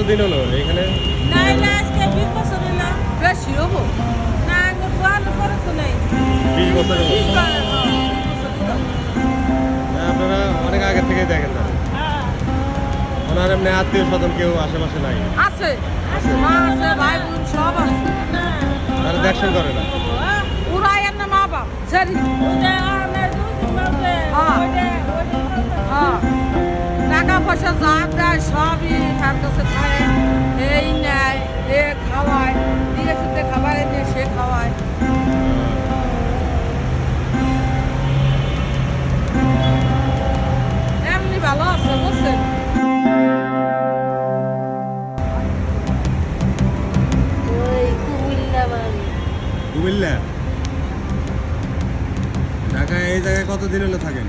কতদিন হলো এখানে? নাই না আজকে 20 বছর হলো। বেশি হবো না, আগে গোয়াল করে তো নাই। 20 বছর হলো। 20 বছর হলো। আপনারা অনেক আগে থেকে দেখেন না? হ্যাঁ ওনার এমনি আত্মীয় স্বজন কেউ আশেপাশে নাই? আছে, মা আছে, ভাই বোন সব আছে। তারা দেখশন করে না? ওরা এর না মা বাপ জানি টাকা পয়সা যা দেয় সবই তার কাছে খায়, এই নেয়, এ খাওয়ায়, দিকে শুতে খাবার এনে সে খাওয়ায়। এমনি ভালো আছে বুঝছেন। কুমিল্লা? ঢাকায় এই জায়গায় কতদিন হলো থাকেন?